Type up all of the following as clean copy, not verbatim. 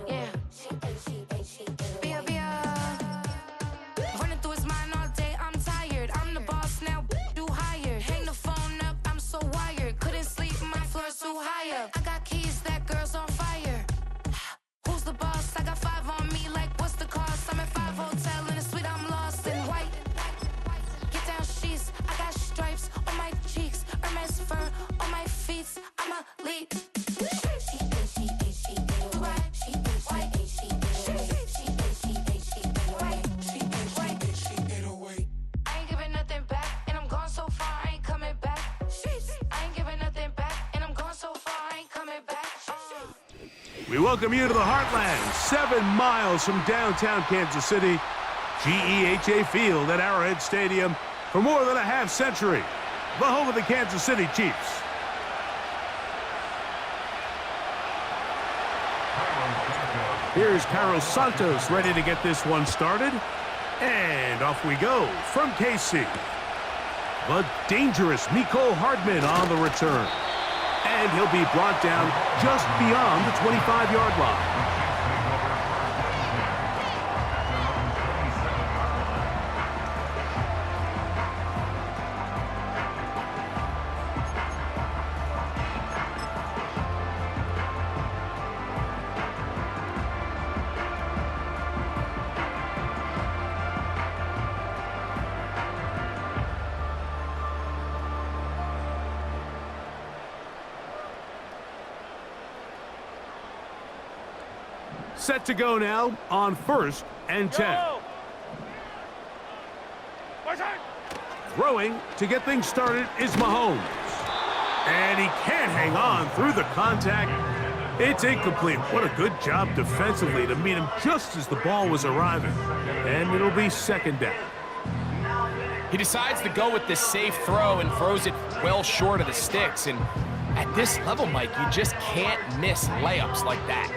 Yeah. Bia, Bia. Running through his mind all day, I'm tired. I'm the boss now, do higher. Hang the phone up, I'm so wired. Couldn't sleep, my floor's too high. I got keys, that girl's on fire. Who's the boss? I got 5 on me, like what's the cost? I'm at 5 hotel in a suite, I'm lost in white. Get down sheets, I got stripes on my cheeks. Hermes fur on my feet, I'm a lead. We welcome you to the Heartland, 7 miles from downtown Kansas City, GEHA Field at Arrowhead Stadium for more than a half-century, the home of the Kansas City Chiefs. Here's Carlos Santos ready to get this one started, and off we go from KC. The dangerous Mecole Hardman on the return. And he'll be brought down just beyond the 25-yard line. Set to go now on 1st and 10. Throwing to get things started is Mahomes. And he can't hang on through the contact. It's incomplete. What a good job defensively to meet him just as the ball was arriving. And it'll be 2nd down. He decides to go with this safe throw and throws it well short of the sticks. And at this level, Mike, you just can't miss layups like that.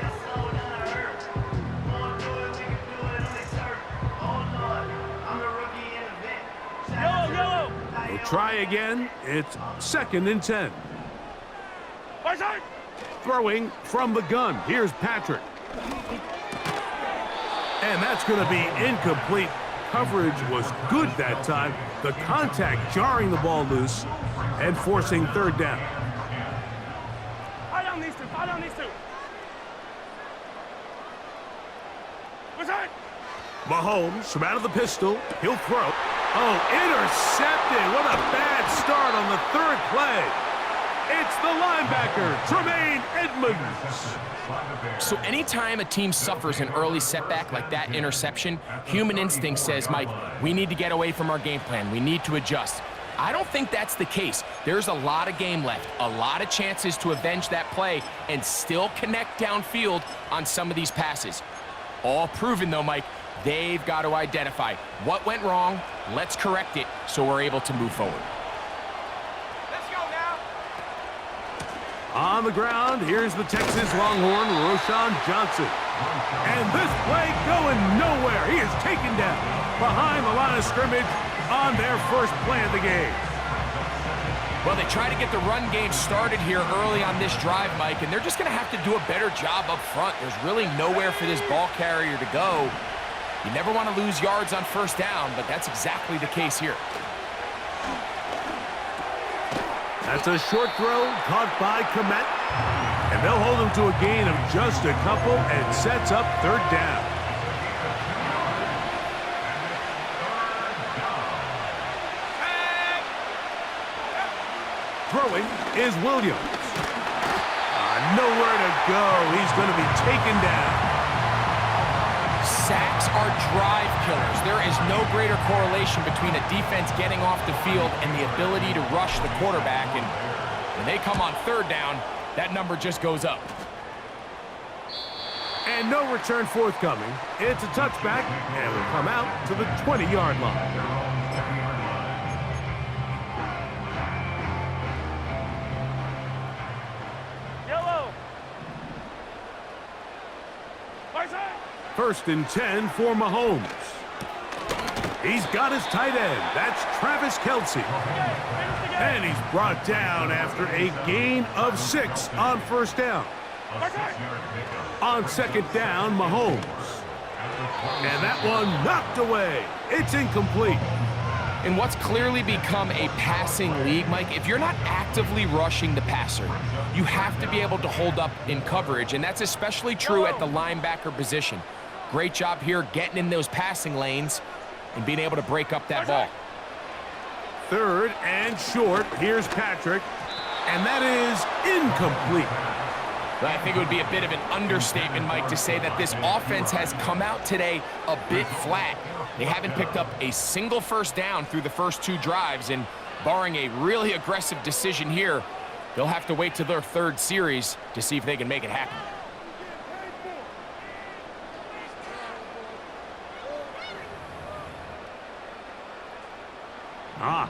Try again. It's 2nd and 10. Throwing from the gun. Here's Patrick. And that's going to be incomplete. Coverage was good that time. The contact jarring the ball loose and forcing 3rd down. I don't need to. Mahomes from out of the pistol. He'll throw. Oh, intercepted. What a bad start on the 3rd play. It's the linebacker, Tremaine Edmonds. So anytime a team suffers an early setback like that interception, human instinct says, Mike, we need to get away from our game plan. We need to adjust. I don't think that's the case. There's a lot of game left, a lot of chances to avenge that play and still connect downfield on some of these passes. All proven, though, Mike. They've got to identify what went wrong. Let's correct it so we're able to move forward. Let's go now. On the ground, here's the Texas Longhorn, Roschon Johnson. And this play going nowhere. He is taken down behind the line of scrimmage on their first play of the game. Well, they try to get the run game started here early on this drive, Mike, and they're just going to have to do a better job up front. There's really nowhere for this ball carrier to go. You never want to lose yards on 1st down, but that's exactly the case here. That's a short throw caught by Komet. And they'll hold him to a gain of just a couple and sets up 3rd down. Throwing is Williams. Nowhere to go. He's going to be taken down. Sacks are drive killers. There is no greater correlation between a defense getting off the field and the ability to rush the quarterback. And when they come on 3rd down, that number just goes up. And no return forthcoming. It's a touchback, and will come out to the 20-yard line. Yellow. 1st and 10 for Mahomes. He's got his tight end. That's Travis Kelce. And he's brought down after a gain of 6 on first down. On second down, Mahomes. And that one knocked away. It's incomplete. In what's clearly become a passing league, Mike, if you're not actively rushing the passer, you have to be able to hold up in coverage, and that's especially true at the linebacker position. Great job here getting in those passing lanes and being able to break up that ball. Third and short. Here's Patrick, and that is incomplete. I think it would be a bit of an understatement, Mike, to say that this offense has come out today a bit flat. They haven't picked up a single first down through the first 2 drives, and barring a really aggressive decision here, they'll have to wait to their 3rd series to see if they can make it happen.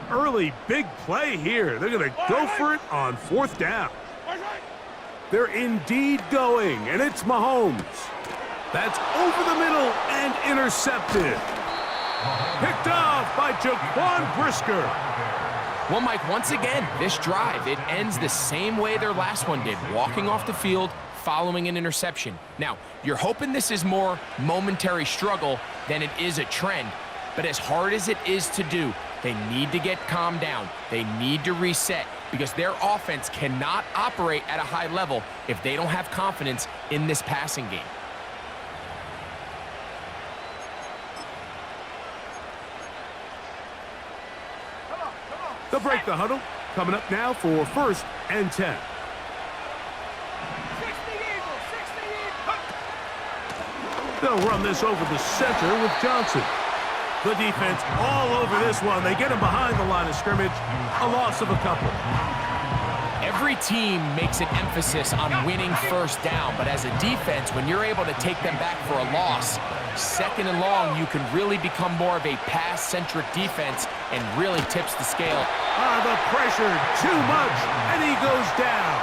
Early big play here. They're going to go for it on 4th down. They're indeed going, and it's Mahomes. That's over the middle and intercepted. Picked off by Jaquan Brisker. Well, Mike, once again, this drive, it ends the same way their last one did, walking off the field following an interception. Now, you're hoping this is more momentary struggle than it is a trend, but as hard as it is to do, they need to get calmed down. They need to reset because their offense cannot operate at a high level if they don't have confidence in this passing game. They'll break the huddle. Coming up now for 1st and 10. 60 Eagles, 60 Eagles. They'll run this over the center with Johnson. The defense all over this one. They get him behind the line of scrimmage. A loss of a couple. Every team makes an emphasis on winning first down, but as a defense, when you're able to take them back for a loss, 2nd and long, you can really become more of a pass-centric defense and really tips the scale. The pressure, too much, and he goes down.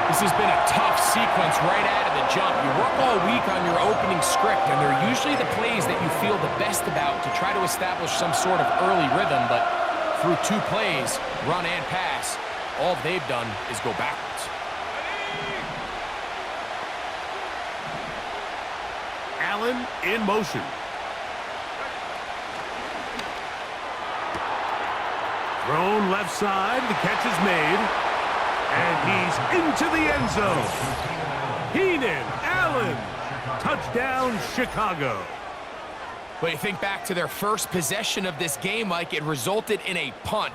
This has been a tough sequence right out of the jump. You work all week on your opening script, and they're usually the plays that you feel the best about to try to establish some sort of early rhythm, but through 2 plays, run and pass, all they've done is go backwards. Allen in motion. Thrown left side, the catch is made. And he's into the end zone. Keenan Allen. Touchdown, Chicago. But you think back to their first possession of this game, Mike, it resulted in a punt.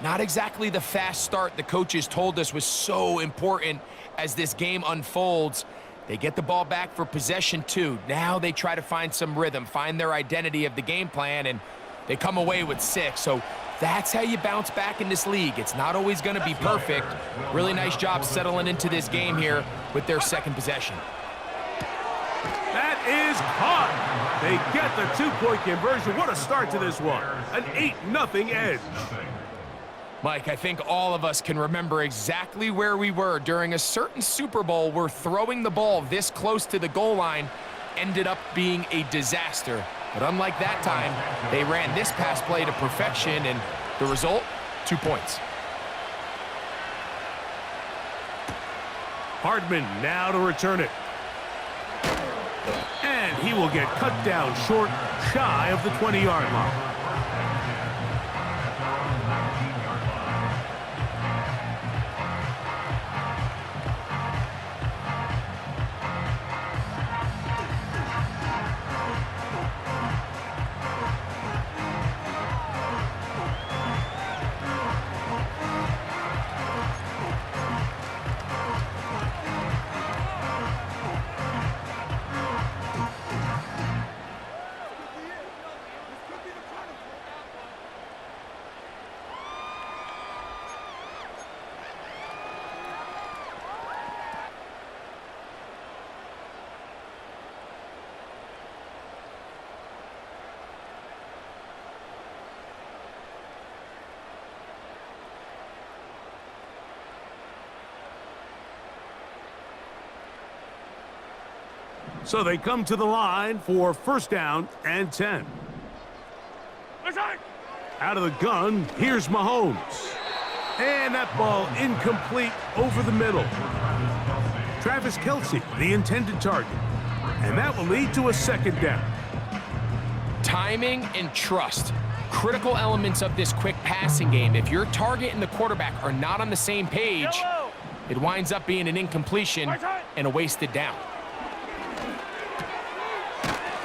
Not exactly the fast start the coaches told us was so important as this game unfolds. They get the ball back for possession 2. Now they try to find some rhythm, find their identity of the game plan, and they come away with 6. So that's how you bounce back in this league. It's not always going to be perfect. Really nice job settling into this game here with their 2nd possession. That is caught. They get the 2-point conversion. What a start to this one. An 8-0 edge. Mike, I think all of us can remember exactly where we were during a certain Super Bowl where throwing the ball this close to the goal line ended up being a disaster. But unlike that time, they ran this pass play to perfection, and the result, 2 points. Hardman now to return it. And he will get cut down short, shy of the 20-yard line. So they come to the line for 1st down and 10. Out of the gun, here's Mahomes. And that ball incomplete over the middle. Travis Kelce, the intended target. And that will lead to a second down. Timing and trust. Critical elements of this quick passing game. If your target and the quarterback are not on the same page, it winds up being an incompletion and a wasted down.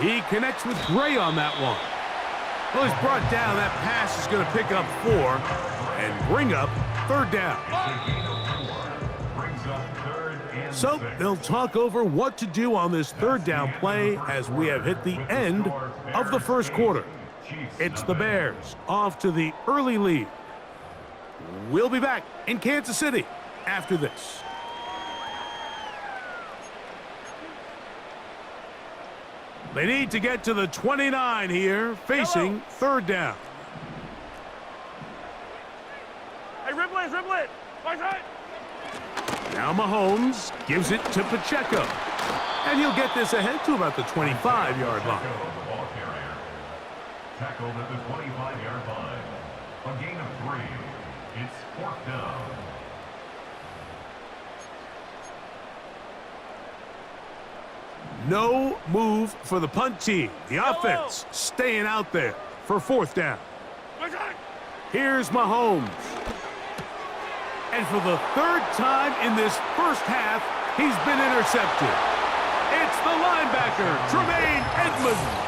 He connects with Gray on that one. Well, he's brought down. That pass is going to pick up 4 and bring up third down. So they'll talk over what to do on this third down play as we have hit the end of the first quarter. It's the Bears off to the early lead. We'll be back in Kansas City after this. They need to get to the 29 here, facing third down. Hey, ribble it, ribble it. Right side. Now Mahomes gives it to Pacheco. And he'll get this ahead to about the 25-yard line. Tackled at the 25-yard line. A gain of 3. It's fourth down. No move for the punt team. The offense staying out there for fourth down. Here's Mahomes. And for the third time in this first half, he's been intercepted. It's the linebacker, Tremaine Edmonds.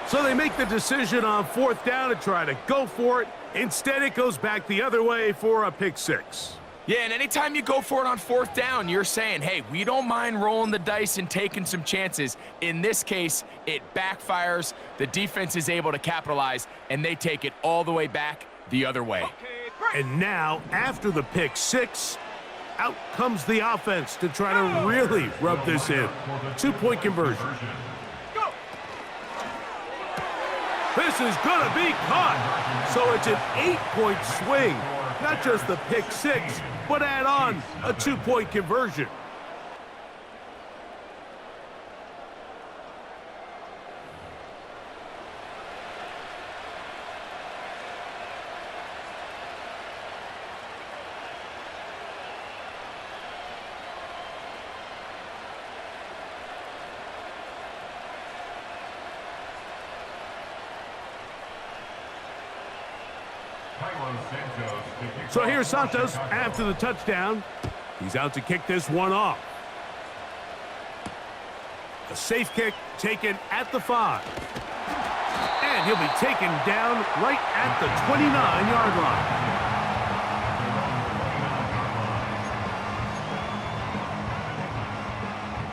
So they make the decision on fourth down to try to go for it. Instead, it goes back the other way for a pick six. Yeah, and anytime you go for it on fourth down, you're saying, hey, we don't mind rolling the dice and taking some chances. In this case, it backfires. The defense is able to capitalize, and they take it all the way back the other way. And now, after the pick six, out comes the offense to try to really rub this in. 2-point conversion. This is going to be caught. So it's an 8-point swing. Not just the pick six, but add on a 2-point conversion. So here's Santos after the touchdown. He's out to kick this one off. A safe kick taken at the 5. And he'll be taken down right at the 29-yard line.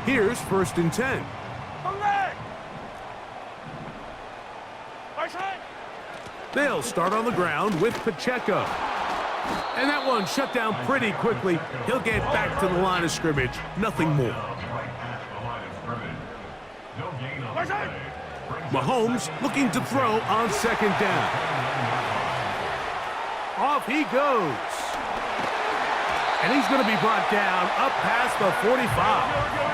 Here's 1st and 10. They'll start on the ground with Pacheco. And that one shut down pretty quickly. He'll get back to the line of scrimmage. Nothing more. Mahomes looking to throw on second down. Off he goes. And he's going to be brought down up past the 45.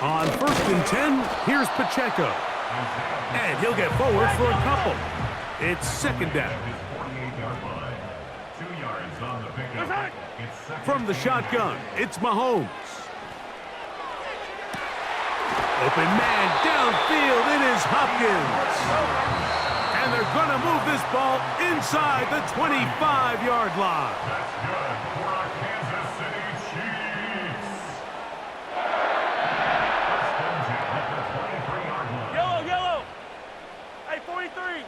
On 1st and 10, here's Pacheco. And he'll get forward for a couple. It's second down. From the shotgun, it's Mahomes. Open man downfield, it is Hopkins. And they're going to move this ball inside the 25-yard line. That's good for our Kansas City Chiefs. Yellow. Hey, 43.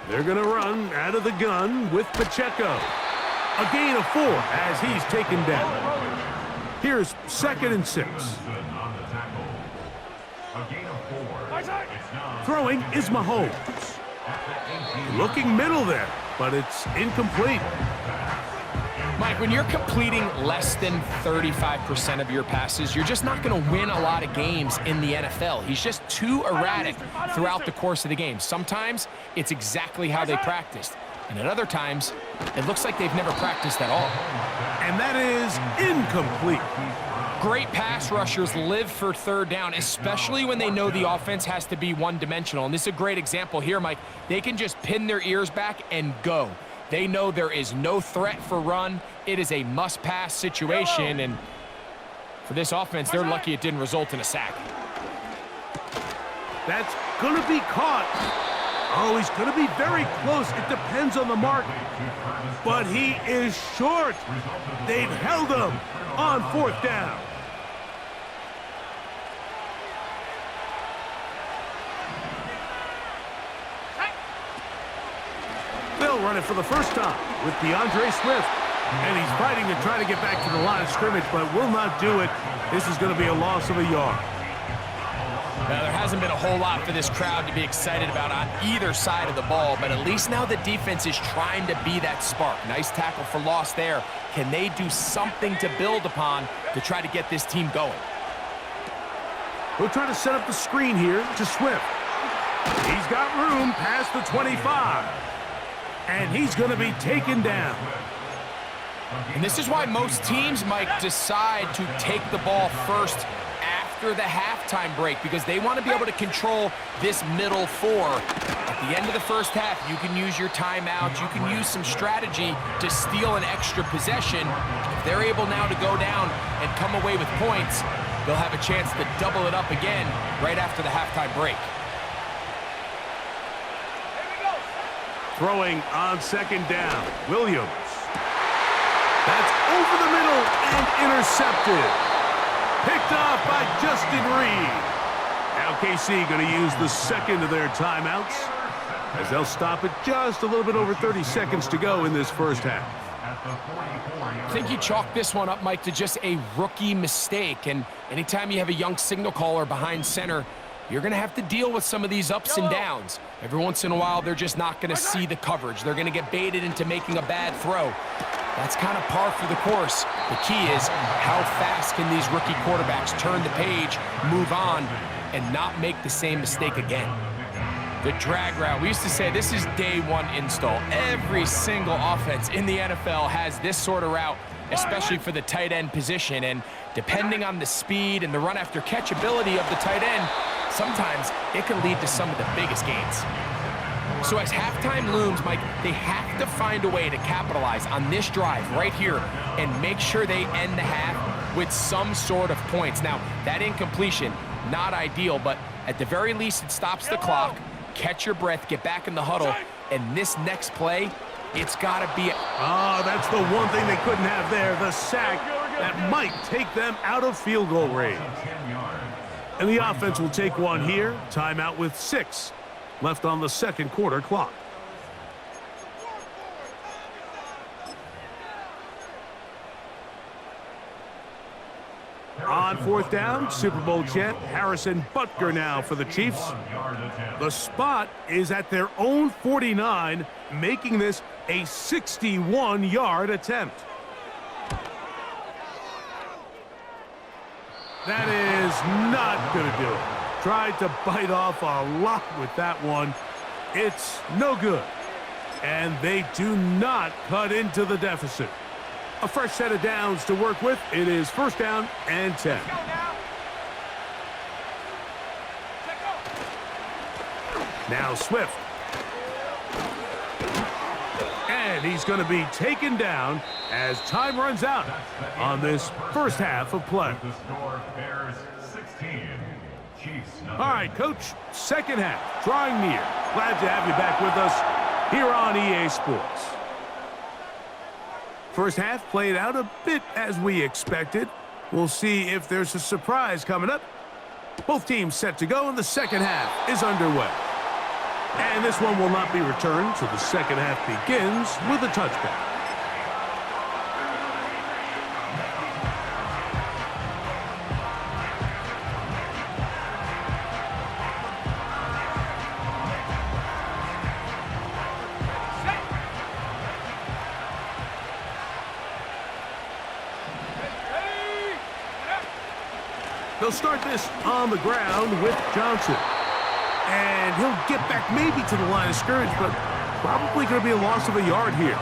They're going to run out of the gun with Pacheco. A gain of 4 as he's taken down. Here's 2nd and 6. Throwing is Mahomes. Looking middle there, but it's incomplete. Mike, when you're completing less than 35% of your passes, you're just not going to win a lot of games in the NFL. He's just too erratic throughout the course of the game. Sometimes it's exactly how they practiced, and at other times, it looks like they've never practiced at all. And that is incomplete. Great pass rushers live for third down, especially when they know the offense has to be one-dimensional. And this is a great example here, Mike. They can just pin their ears back and go. They know there is no threat for run. It is a must-pass situation, and for this offense, they're lucky it didn't result in a sack. That's going to be caught. Oh, he's going to be very close. It depends on the mark. But he is short. They've held him on fourth down. They'll run it for the first time with DeAndre Swift. And he's fighting to try to get back to the line of scrimmage, but will not do it. This is going to be a loss of a yard. Now, there hasn't been a whole lot for this crowd to be excited about on either side of the ball, but at least now the defense is trying to be that spark. Nice tackle for loss there. Can they do something to build upon to try to get this team going? We'll try to set up the screen here to Swift. He's got room past the 25. And he's going to be taken down. And this is why most teams might decide to take the ball first after the halftime break, because they want to be able to control this middle four. At the end of the first half, you can use your timeouts, you can use some strategy to steal an extra possession. If they're able now to go down and come away with points, they'll have a chance to double it up again right after the halftime break. Throwing on second down, Williams. That's over the middle and intercepted. Picked off by Justin Reed. Now KC going to use the second of their timeouts as they'll stop it just a little bit over 30 seconds to go in this first half. I think you chalk this one up, Mike, to just a rookie mistake. And anytime you have a young signal caller behind center, you're going to have to deal with some of these ups and downs. Every once in a while, they're just not going to see the coverage. They're going to get baited into making a bad throw. That's kind of par for the course. The key is how fast can these rookie quarterbacks turn the page, move on, and not make the same mistake again. The drag route. We used to say this is day one install. Every single offense in the NFL has this sort of route, especially for the tight end position. And depending on the speed and the run after catch ability of the tight end, sometimes it can lead to some of the biggest gains. So as halftime looms, Mike, they have to find a way to capitalize on this drive right here and make sure they end the half with some sort of points. Now, that incompletion, not ideal, but at the very least, it stops the clock. Catch your breath, get back in the huddle, and this next play, it's got to be... Oh, that's the one thing they couldn't have there, the sack that might take them out of field goal range. And the offense will take one here. Timeout with 6 left on the second quarter clock. On fourth down, Super Bowl champ Harrison Butker now for the Chiefs. The spot is at their own 49, making this a 61-yard attempt. That is not going to do it. Tried to bite off a lot with that one. It's no good. And they do not cut into the deficit. A fresh set of downs to work with. It is first down and 10. Now Swift. And he's going to be taken down as time runs out on this first half of play. All right, Coach, second half, drawing near. Glad to have you back with us here on EA Sports. First half played out a bit as we expected. We'll see if there's a surprise coming up. Both teams set to go, and the second half is underway. And this one will not be returned, so the second half begins with a touchback. They'll start this on the ground with Johnson. And he'll get back maybe to the line of scrimmage, but probably going to be a loss of a yard here.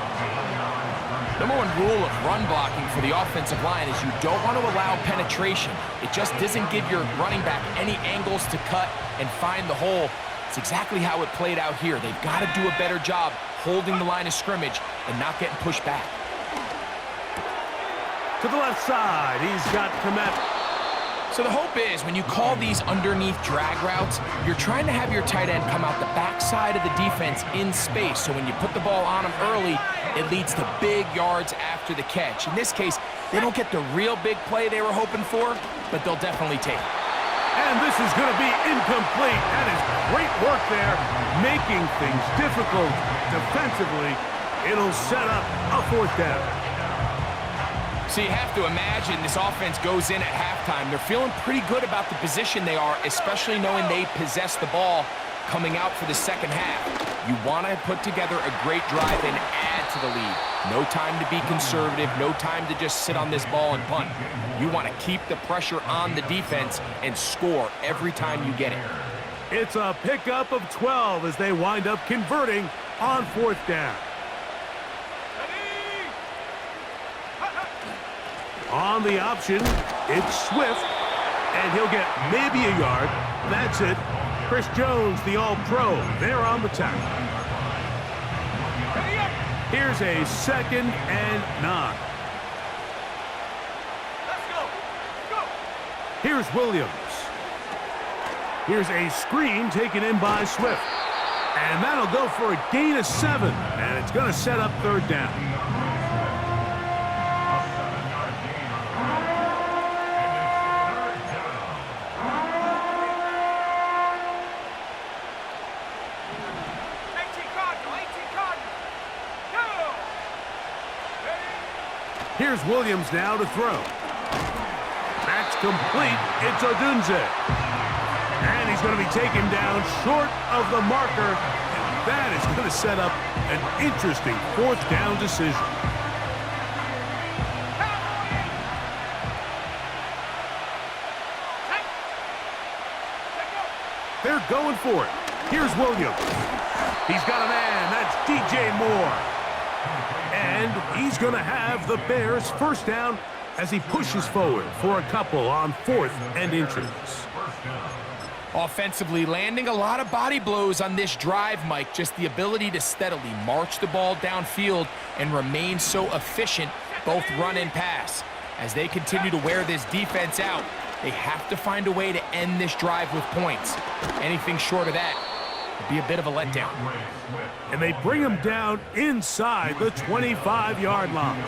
Number one rule of run blocking for the offensive line is you don't want to allow penetration. It just doesn't give your running back any angles to cut and find the hole. It's exactly how it played out here. They've got to do a better job holding the line of scrimmage and not getting pushed back. To the left side, he's got Komet. So the hope is when you call these underneath drag routes, you're trying to have your tight end come out the backside of the defense in space. So when you put the ball on him early, it leads to big yards after the catch. In this case, they don't get the real big play they were hoping for, but they'll definitely take it. And this is going to be incomplete. That is great work there, making things difficult defensively. It'll set up a 4th down. So you have to imagine this offense goes in at halftime. They're feeling pretty good about the position they are, especially knowing they possess the ball coming out for the second half. You want to put together a great drive and add to the lead. No time to be conservative, no time to just sit on this ball and punt. You want to keep the pressure on the defense and score every time you get it. It's a pickup of 12 as they wind up converting on 4th down. On the option, it's Swift, and he'll get maybe a yard. That's it. Chris Jones, the All-Pro, there on the tackle. Here's a 2nd and 9. Let's go. Go. Here's Williams. Here's a screen taken in by Swift. And that'll go for a gain of 7, and it's going to set up 3rd down. Here's Williams now to throw. That's complete. It's Odunze. And he's going to be taken down short of the marker. And that is going to set up an interesting 4th down decision. They're going for it. Here's Williams. He's got a man. That's DJ Moore. And he's going to have the Bears 1st down as he pushes forward for a couple on 4th and inches. Offensively, landing a lot of body blows on this drive, Mike. Just the ability to steadily march the ball downfield and remain so efficient, both run and pass. As they continue to wear this defense out, they have to find a way to end this drive with points. Anything short of that would be a bit of a letdown. And they bring him down inside the 25-yard line.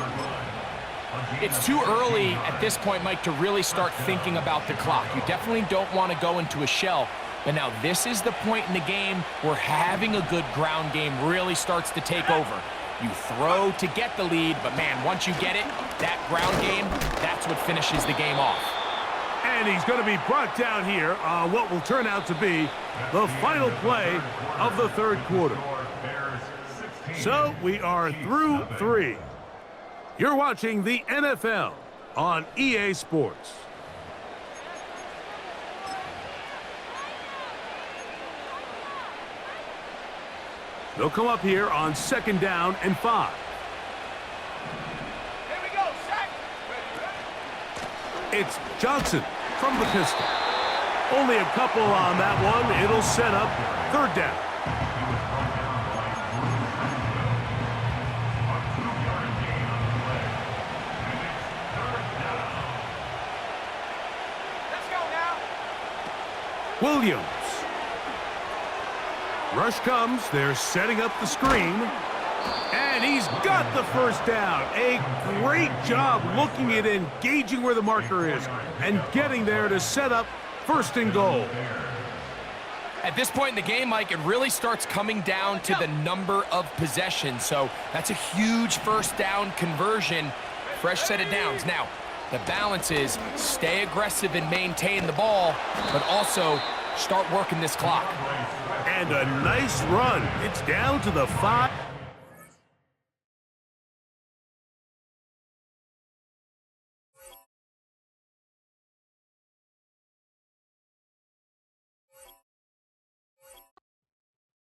It's too early at this point, Mike, to really start thinking about the clock. You definitely don't want to go into a shell. But now this is the point in the game where having a good ground game really starts to take over. You throw to get the lead, but man, once you get it, that ground game, that's what finishes the game off. And he's going to be brought down here on what will turn out to be the final play of the 3rd quarter. So we are through 3. You're watching the NFL on EA Sports. They'll come up here on 2nd down and 5. Here we go. Sack. It's Johnson from the pistol. Only a couple on that one. It'll set up 3rd down. Let's go now. Williams. Rush comes. They're setting up the screen. And he's got the 1st down. A great job looking at engaging where the marker is and getting there to set up 1st and goal. At this point in the game, Mike, it really starts coming down to the number of possessions. So that's a huge 1st down conversion. Fresh set of downs. Now, the balance is stay aggressive and maintain the ball, but also start working this clock. And a nice run. It's down to the 5.